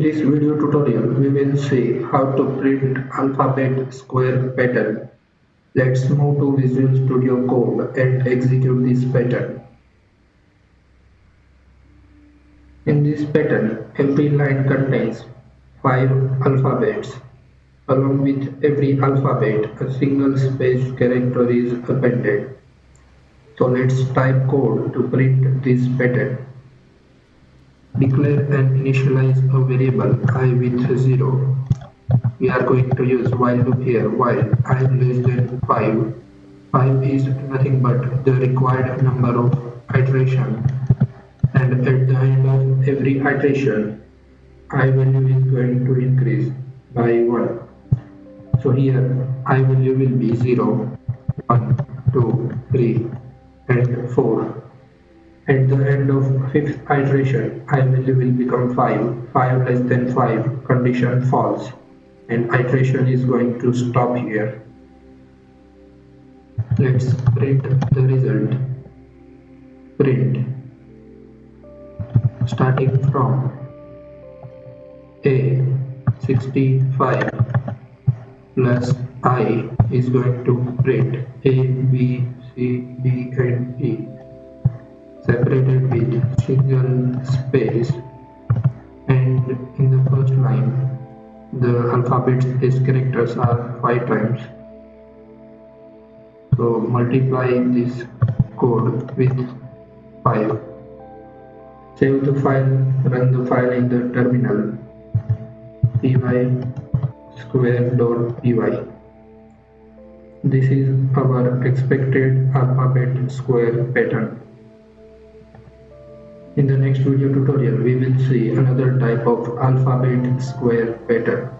this video tutorial, we will see how to print alphabet square pattern. Let's move to Visual Studio Code and execute this pattern. In this pattern, every line contains 5 alphabets. Along with every alphabet, a single space character is appended. So let's type code to print this pattern. Declare and initialize a variable I with 0. We are going to use while loop here while I less than 5. 5 is nothing but the required number of iteration, and at the end of every iteration I value is going to increase by 1. So here I value will be 0, 1, 2, 3 and 4. At the end of 5th iteration, I value will become 5. 5 less than 5, condition false, and iteration is going to stop here. Let's print the result. Print starting from A 65 plus I is going to print A, B, C, D and E, separated with single space, and in the first line the alphabet space characters are 5 times. So multiply this code with 5. Save the file, run the file in the terminal py square.py. This is our expected alphabet square pattern. In the next video tutorial, we will see another type of alphabet square pattern.